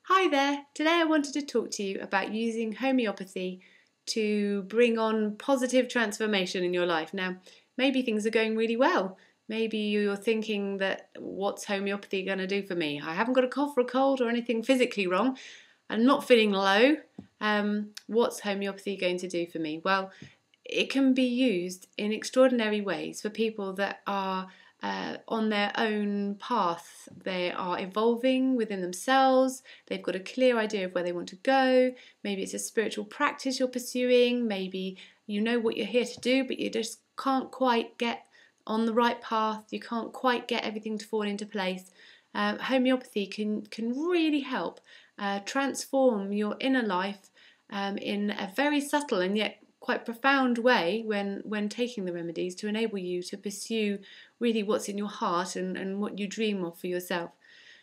Hi there! Today I wanted to talk to you about using homeopathy to bring on positive transformation in your life. Now, maybe things are going really well. Maybe you're thinking that what's homeopathy going to do for me? I haven't got a cough or a cold or anything physically wrong. I'm not feeling low. What's homeopathy going to do for me? Well, it can be used in extraordinary ways for people that are on their own path. They are evolving within themselves. They've got a clear idea of where they want to go. Maybe it's a spiritual practice you're pursuing. Maybe you know what you're here to do, but you just can't quite get on the right path. You can't quite get everything to fall into place. Homeopathy can really help transform your inner life in a very subtle and yet quite profound way when taking the remedies to enable you to pursue really what's in your heart and what you dream of for yourself.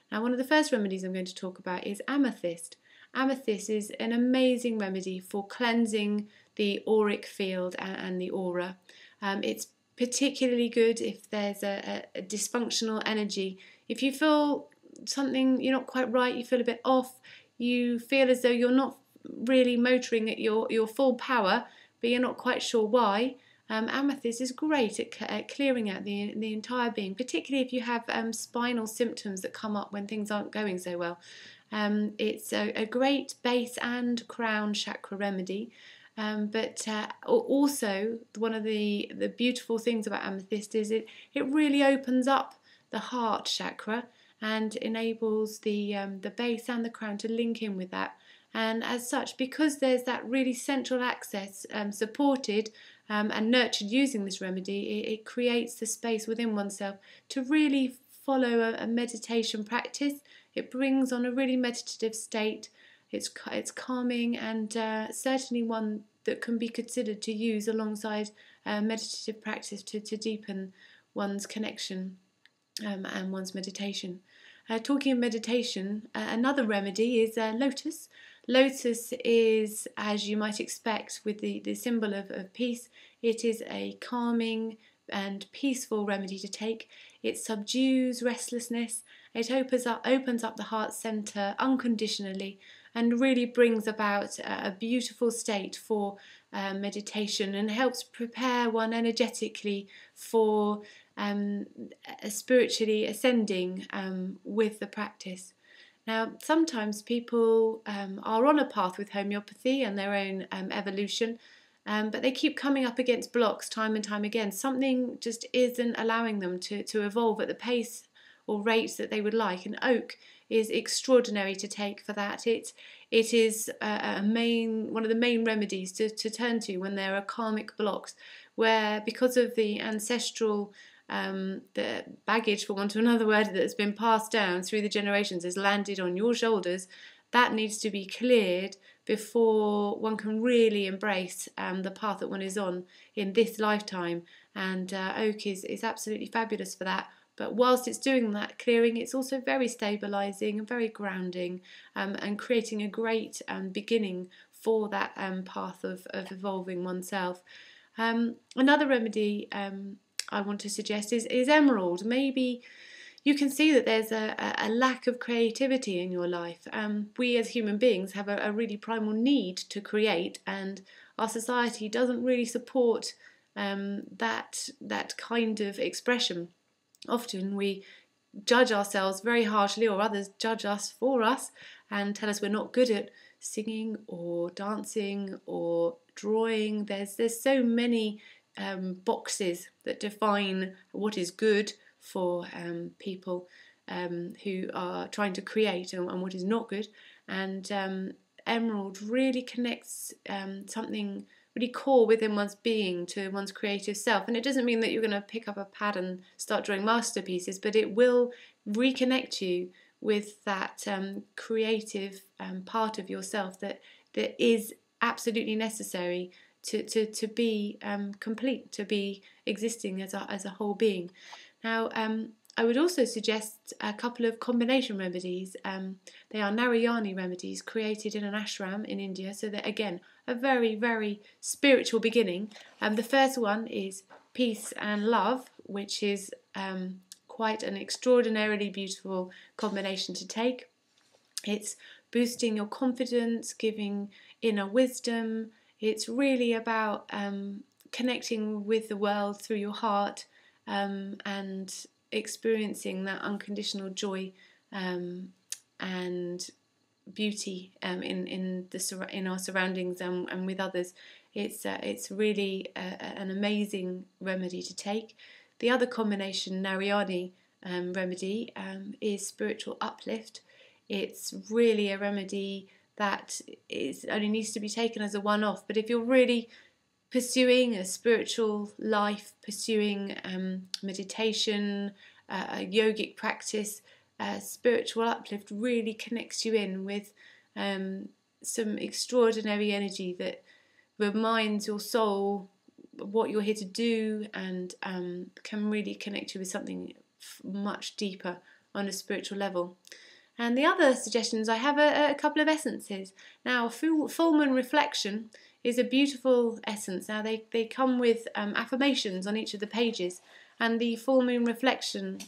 Now, one of the first remedies I'm going to talk about is amethyst. Amethyst is an amazing remedy for cleansing the auric field and the aura. It's particularly good if there's a dysfunctional energy. If you feel something, you're not quite right, you feel a bit off, you feel as though you're not really motoring at your full power, but you're not quite sure why, amethyst is great at clearing out the entire being, particularly if you have spinal symptoms that come up when things aren't going so well. It's a great base and crown chakra remedy. But also one of the beautiful things about amethyst is it really opens up the heart chakra and enables the base and the crown to link in with that. And as such, because there's that really central access supported and nurtured using this remedy, it creates the space within oneself to really follow a meditation practice. It brings on a really meditative state. It's calming and certainly one that can be considered to use alongside meditative practice to deepen one's connection and one's meditation. Talking of meditation, another remedy is lotus. Lotus is, as you might expect, with the symbol of peace. It is a calming and peaceful remedy to take. It subdues restlessness. It opens up the heart center unconditionally and really brings about a beautiful state for meditation and helps prepare one energetically for spiritually ascending with the practice. Now, sometimes people are on a path with homeopathy and their own evolution, but they keep coming up against blocks time and time again. Something just isn't allowing them to evolve at the pace or rate that they would like. And oak is extraordinary to take for that. It is one of the main remedies to turn to when there are karmic blocks, where because of the ancestral the baggage, for want of another word, that has been passed down through the generations has landed on your shoulders. That needs to be cleared before one can really embrace the path that one is on in this lifetime. And oak is absolutely fabulous for that. But whilst it's doing that clearing, it's also very stabilising and very grounding and creating a great beginning for that path of evolving oneself. Another remedy I want to suggest is emerald. Maybe you can see that there's a lack of creativity in your life. We as human beings have a really primal need to create, and our society doesn't really support that kind of expression. Often we judge ourselves very harshly, or others judge us for us and tell us we're not good at singing or dancing or drawing. There's so many boxes that define what is good for people who are trying to create and what is not good. And emerald really connects something really core within one's being to one's creative self. And it doesn't mean that you're going to pick up a pad and start drawing masterpieces, but it will reconnect you with that creative part of yourself that is absolutely necessary to be complete, to be existing as a whole being. Now, I would also suggest a couple of combination remedies. They are Narayani remedies created in an ashram in India, so that, again, a very, very spiritual beginning. The first one is peace and love, which is quite an extraordinarily beautiful combination to take. It's boosting your confidence, giving inner wisdom. It's really about connecting with the world through your heart and experiencing that unconditional joy and beauty in our surroundings and with others. It's really an amazing remedy to take. The other combination, Narayani remedy, is spiritual uplift. It's really a remedy that only needs to be taken as a one-off. But if you're really pursuing a spiritual life, pursuing meditation, a yogic practice, spiritual uplift really connects you in with some extraordinary energy that reminds your soul what you're here to do and can really connect you with something much deeper on a spiritual level. And the other suggestions, I have a couple of essences. Now, full moon reflection is a beautiful essence. Now, they come with affirmations on each of the pages. And the full moon reflection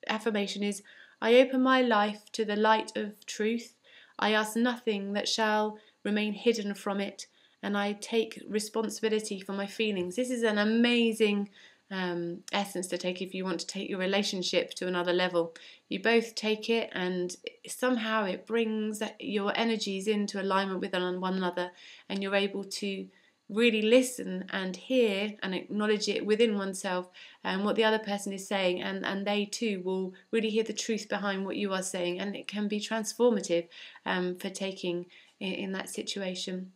affirmation is, I open my life to the light of truth. I ask nothing that shall remain hidden from it. And I take responsibility for my feelings. This is an amazing essence to take if you want to take your relationship to another level. You both take it and somehow it brings your energies into alignment with one another, and you're able to really listen and hear and acknowledge it within oneself and what the other person is saying, and they too will really hear the truth behind what you are saying, and it can be transformative for taking in that situation.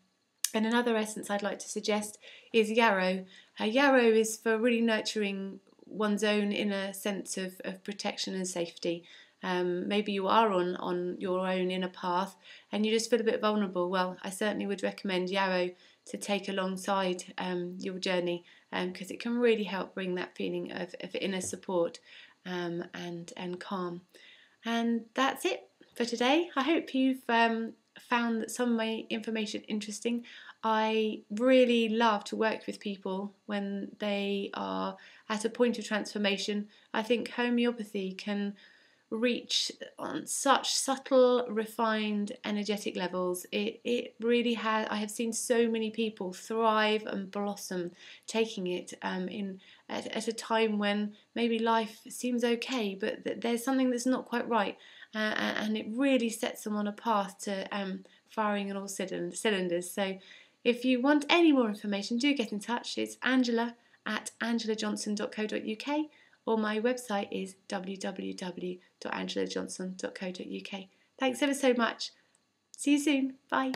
And another essence I'd like to suggest is yarrow. Yarrow is for really nurturing one's own inner sense of protection and safety. Maybe you are on your own inner path and you just feel a bit vulnerable. Well, I certainly would recommend yarrow to take alongside your journey because it can really help bring that feeling of inner support and calm. And that's it for today. I hope you've found some of my information interesting. I really love to work with people when they are at a point of transformation. I think homeopathy can reach on such subtle, refined, energetic levels. It really has. I have seen so many people thrive and blossom taking it at a time when maybe life seems okay, but there's something that's not quite right, and it really sets them on a path to firing on all cylinders. So if you want any more information, do get in touch. It's angela@angelajohnson.co.uk, or my website is www.angelajohnson.co.uk. Thanks ever so much. See you soon. Bye.